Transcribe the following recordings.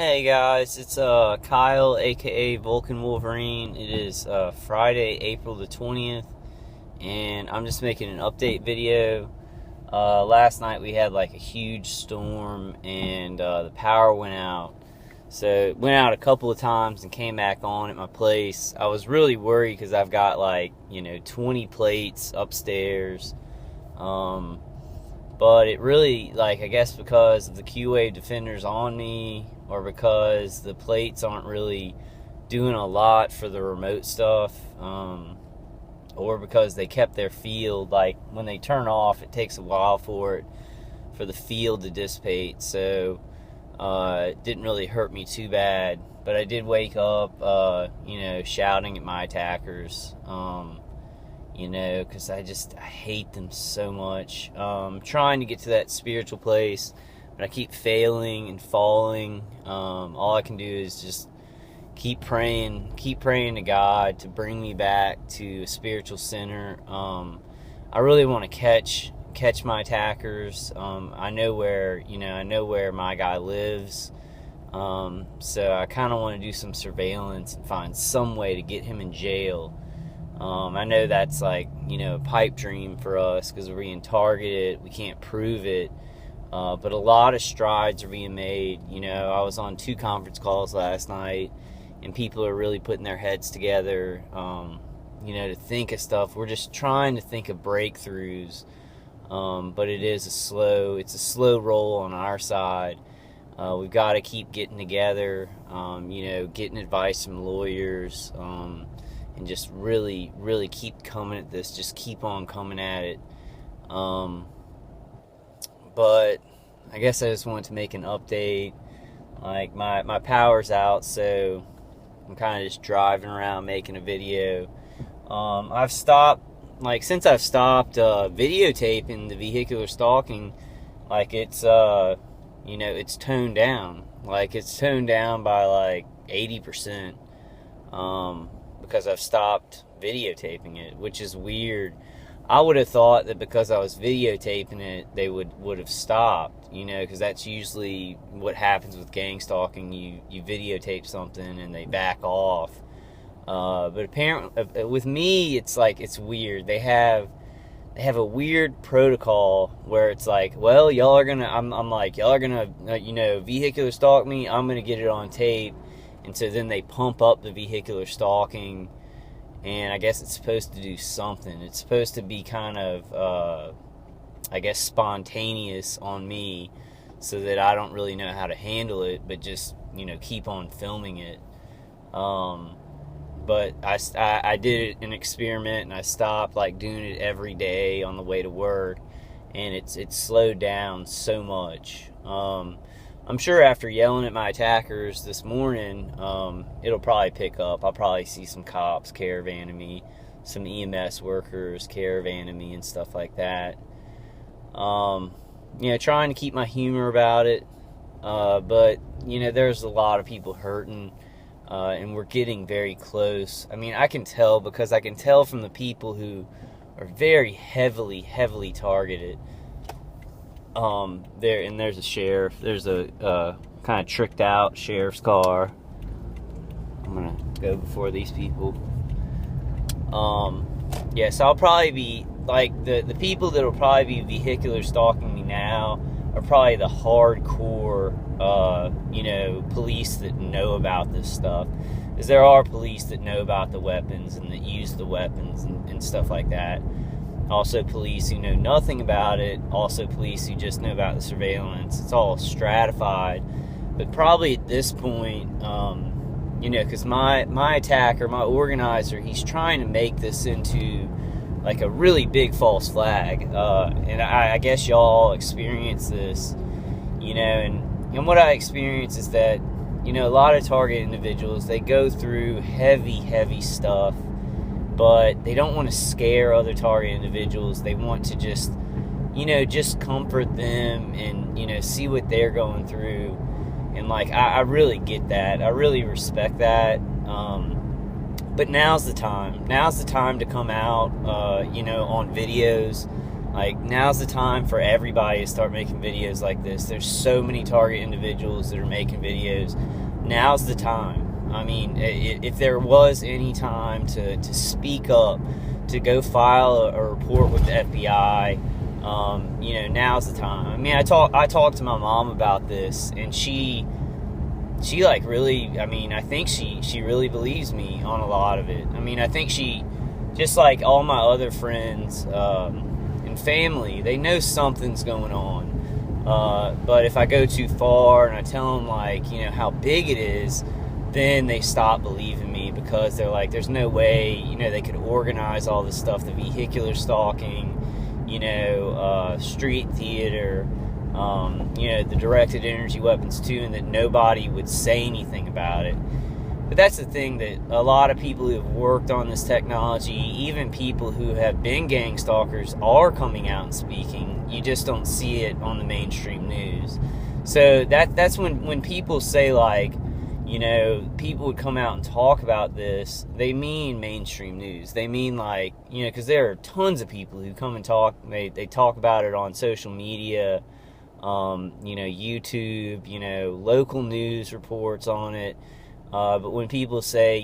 Hey guys, it's Kyle, aka Vulcan Wolverine. It is Friday, April the 20th, and I'm just making an update video. Last night we had like a huge storm, and the power went out. So it went out a couple of times and came back on at my place. I was really worried because I've got 20 plates upstairs. But it really, I guess because of the Q-Wave defenders on me, or because the plates aren't really doing a lot for the remote stuff, or because they kept their field, when they turn off, it takes a while for the field to dissipate, so it didn't really hurt me too bad. But I did wake up, shouting at my attackers, because I hate them so much. Trying to get to that spiritual place, but I keep failing and falling. All I can do is just keep praying to God to bring me back to a spiritual center. I really want to catch my attackers. I know where my guy lives. So I kind of want to do some surveillance and find some way to get him in jail. I know that's a pipe dream for us because we're being targeted. We can't prove it. But a lot of strides are being made. I was on 2 conference calls last night, and people are really putting their heads together, to think of stuff. We're just trying to think of breakthroughs. But it's a slow roll on our side. We've got to keep getting together, getting advice from lawyers, and just really, really keep coming at this. Just keep on coming at it. But I guess I just wanted to make an update. My power's out, so I'm kind of just driving around making a video. I've stopped, since I've stopped videotaping the vehicular stalking, it's it's toned down. It's toned down by 80%. Because I've stopped videotaping it, which is weird. I would have thought that because I was videotaping it, they would have stopped, because that's usually what happens with gang stalking. You videotape something and they back off. But apparently, with me, it's weird. They have a weird protocol where it's well, y'all are gonna, y'all are gonna, vehicular stalk me. I'm gonna get it on tape. And so then they pump up the vehicular stalking, and I guess it's supposed to do something. It's supposed to be kind of, spontaneous on me, so that I don't really know how to handle it, but just, keep on filming it. But I did an experiment, and I stopped, doing it every day on the way to work, and it's slowed down so much. I'm sure after yelling at my attackers this morning, it'll probably pick up. I'll probably see some cops caravanning me, some EMS workers caravanning me and stuff like that. Trying to keep my humor about it. But, there's a lot of people hurting, and we're getting very close. I can tell because I can tell from the people who are very heavily targeted. There's a sheriff. There's a kind of tricked out sheriff's car. I'm gonna go before these people. So I'll probably be the people that will probably be vehicular stalking me now are probably the hardcore, police that know about this stuff. Because there are police that know about the weapons and that use the weapons and stuff like that. Also police who know nothing about it. Also police who just know about the surveillance. It's all stratified. But probably at this point, because my attacker, my organizer, he's trying to make this into a really big false flag. And I guess y'all experience this, and what I experience is that, a lot of target individuals, they go through heavy stuff, but they don't want to scare other target individuals. They want to just comfort them and, see what they're going through. And, I really get that. I really respect that. But now's the time. Now's the time to come out, on videos, Like, now's the time for everybody to start making videos like this. There's so many target individuals that are making videos. Now's the time. I mean, if there was any time to speak up, to go file a report with the FBI, now's the time. I mean, I talked to my mom about this, and she like really, I mean, I think she really believes me on a lot of it. I mean, I think she, just like all my other friends and family, they know something's going on. But if I go too far and I tell them, like, how big it is, then they stop believing me, because they're like, there's no way, they could organize all this stuff, the vehicular stalking, street theater, the directed energy weapons too, and that nobody would say anything about it. But that's the thing, that a lot of people who have worked on this technology, even people who have been gang stalkers, are coming out and speaking. You just don't see it on the mainstream news. So that's when people say, like, people would come out and talk about this, they mean mainstream news. They mean, like, because there are tons of people who come and talk, they talk about it on social media, YouTube, local news reports on it. But when people say,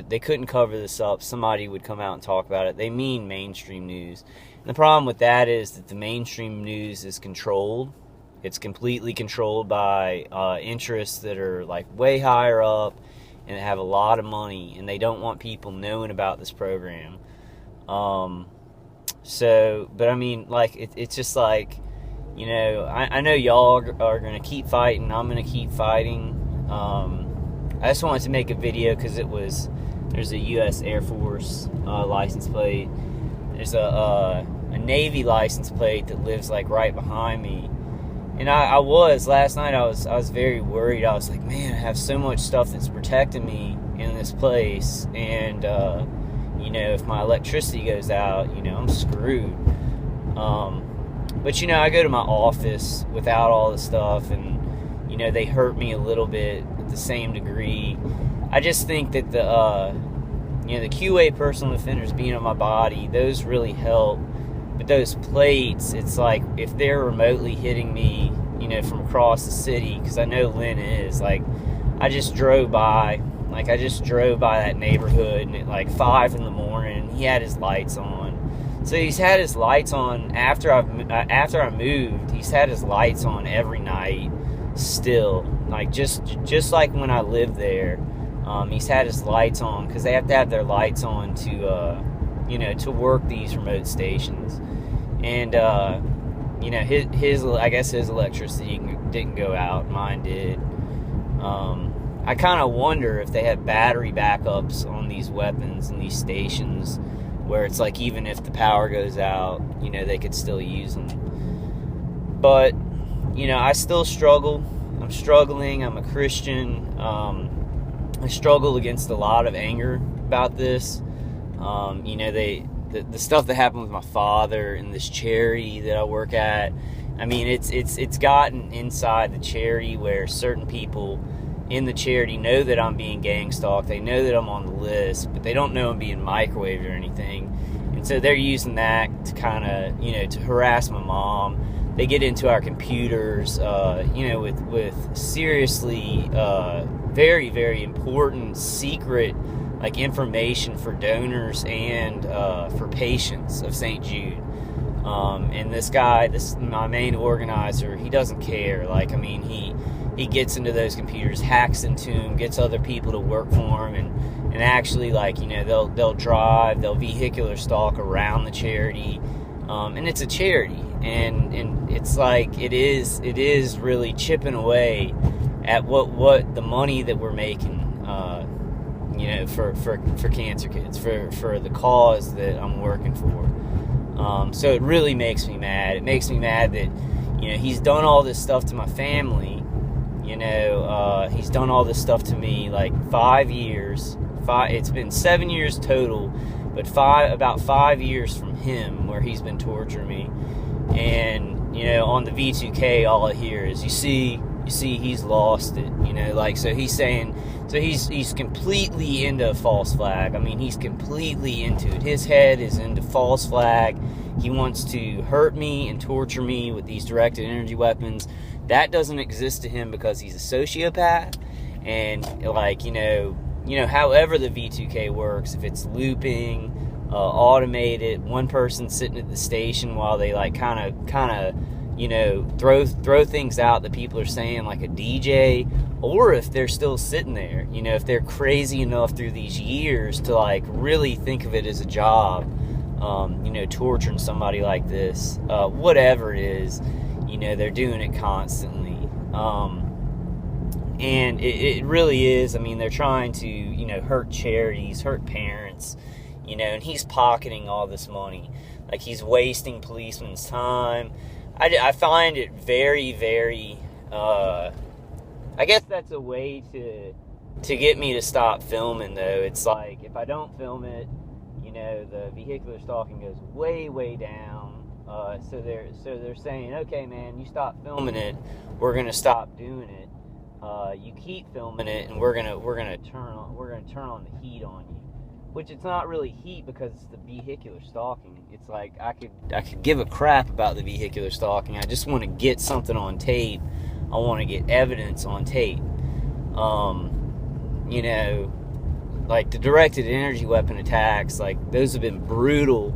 they couldn't cover this up, somebody would come out and talk about it, they mean mainstream news. And the problem with that is that the mainstream news is controlled. It's completely controlled by interests that are, like, way higher up and have a lot of money, and they don't want people knowing about this program. But I mean, like, it's just like, I know y'all are going to keep fighting. I'm going to keep fighting. I just wanted to make a video because there's a U.S. Air Force license plate. There's a Navy license plate that lives, like, right behind me. And last night I was very worried. I was like, man, I have so much stuff that's protecting me in this place. And, if my electricity goes out, I'm screwed. But, I go to my office without all the stuff, and, they hurt me a little bit at the same degree. I just think that the QA personal defenders being on my body, those really help. But those plates, it's like, if they're remotely hitting me, from across the city, because I know Lynn is, like, I just drove by that neighborhood, and at like 5 in the morning, he had his lights on. So he's had his lights on after I moved. He's had his lights on every night still, like just like when I lived there. He's had his lights on, because they have to have their lights on to work these remote stations. And his I guess his electricity didn't go out, mine did. I kind of wonder if they had battery backups on these weapons and these stations, where it's like, even if the power goes out, they could still use them. But I still struggle. I'm struggling. I'm a Christian. I struggle against a lot of anger about this. The stuff that happened with my father and this charity that I work at, I mean, it's gotten inside the charity, where certain people in the charity know that I'm being gang stalked. They know that I'm on the list, but they don't know I'm being microwaved or anything. And so they're using that to kind of, to harass my mom. They get into our computers, with seriously very, very important secret, like, information for donors and for patients of St. Jude. And this guy, my main organizer, he doesn't care. Like, I mean, he gets into those computers, hacks into them, gets other people to work for him, and actually, like, they'll vehicular stalk around the charity. And it's a charity, and it's like, it is really chipping away at what the money that we're making, for cancer kids, for the cause that I'm working for. So it really makes me mad. It makes me mad that, he's done all this stuff to my family. He's done all this stuff to me, like, 5 years. It's been 7 years total, but about 5 years from him where he's been torturing me. And, on the V2K, all I hear is, you see, he's lost it. Like, so he's saying So he's completely into false flag. I mean, he's completely into it. His head is into false flag. He wants to hurt me and torture me with these directed energy weapons. That doesn't exist to him because he's a sociopath. And, like, however the V2K works, if it's looping, automated, one person sitting at the station while they, like, kind of throw things out that people are saying, like a DJ, or if they're still sitting there, if they're crazy enough through these years to, like, really think of it as a job, torturing somebody like this, whatever it is, they're doing it constantly. And it really is. I mean, they're trying to, hurt charities, hurt parents, and he's pocketing all this money. Like, he's wasting policemen's time. I find it very, very, I guess that's a way to get me to stop filming, though. It's like, if I don't film it, the vehicular stalking goes way, way down. So they're saying, okay, man, you stop filming it, we're gonna stop doing it. You keep filming it, and we're gonna turn on the heat on you. Which, it's not really heat because it's the vehicular stalking. It's like, I could give a crap about the vehicular stalking. I just want to get something on tape. I want to get evidence on tape. Like the directed energy weapon attacks, like, those have been brutal,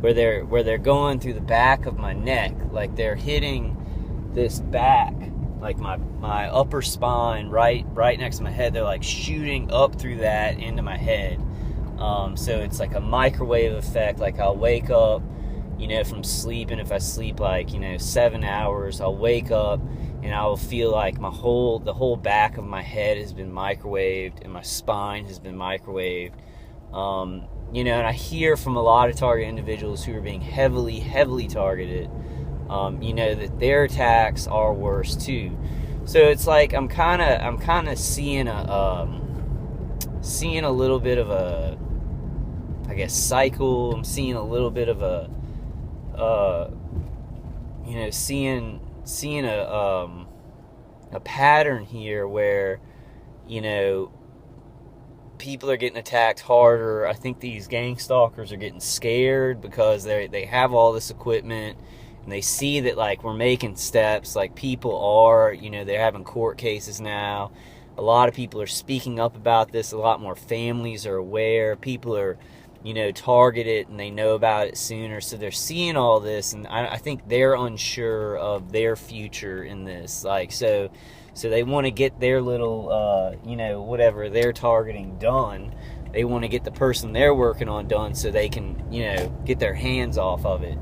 where they're going through the back of my neck, like they're hitting this back, like my upper spine, right next to my head. They're like shooting up through that into my head. So it's like a microwave effect. Like, I'll wake up, from sleeping. If I sleep like, 7 hours, I'll wake up and I will feel like the whole back of my head has been microwaved and my spine has been microwaved. And I hear from a lot of target individuals who are being heavily, heavily targeted, that their attacks are worse too. So it's like, I'm kind of seeing a little bit of a, I guess, cycle. I'm seeing a little bit of a, seeing a pattern here where, people are getting attacked harder. I think these gang stalkers are getting scared because they have all this equipment, and they see that, like, we're making steps. Like, people are, they're having court cases now. A lot of people are speaking up about this. A lot more families are aware. People are, targeted, and they know about it sooner. So they're seeing all this, and I think they're unsure of their future in this. Like, so they want to get their little, whatever they're targeting done. They want to get the person they're working on done so they can, get their hands off of it.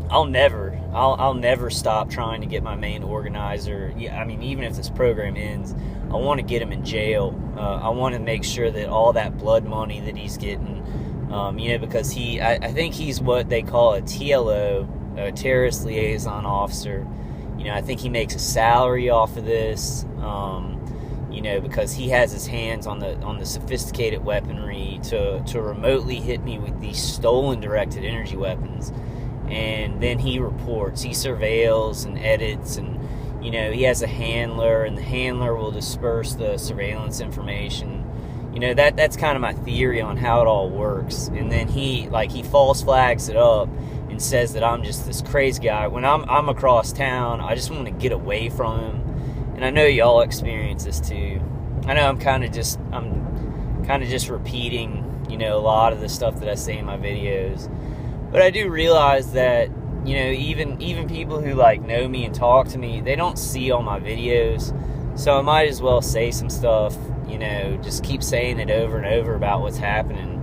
I'll never stop trying to get my main organizer. Yeah, I mean, even if this program ends, I want to get him in jail. I want to make sure that all that blood money that he's getting, because I think he's what they call a TLO, a terrorist liaison officer. I think he makes a salary off of this, because he has his hands on the sophisticated weaponry to remotely hit me with these stolen directed energy weapons. And then he reports, he surveils and edits, and, he has a handler, and the handler will disperse the surveillance information. That's kind of my theory on how it all works. And then he false flags it up and says that I'm just this crazy guy. When I'm across town, I just want to get away from him. And I know y'all experience this too. I know I'm kind of just repeating, a lot of the stuff that I say in my videos. But I do realize that, even people who, like, know me and talk to me, they don't see all my videos. So I might as well say some stuff, just keep saying it over and over about what's happening.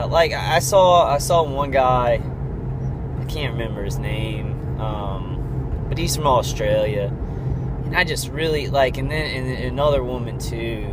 Like, I saw one guy, I can't remember his name, but he's from Australia. And I just really, like, and then another woman too,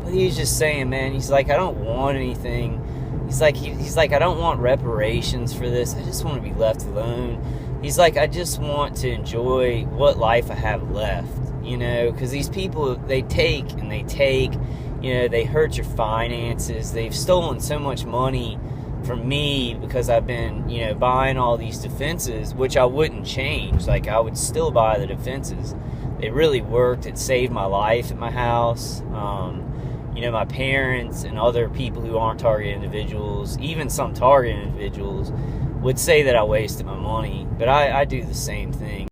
but he's just saying, man, he's like, I don't want anything. He's like, I don't want reparations for this. I just want to be left alone. He's like, I just want to enjoy what life I have left, because these people, they take and they take, they hurt your finances. They've stolen so much money from me because I've been, buying all these defenses, which I wouldn't change. Like, I would still buy the defenses. it really worked. It saved my life at my house. My parents and other people who aren't target individuals, even some target individuals, would say that I wasted my money, but I do the same thing.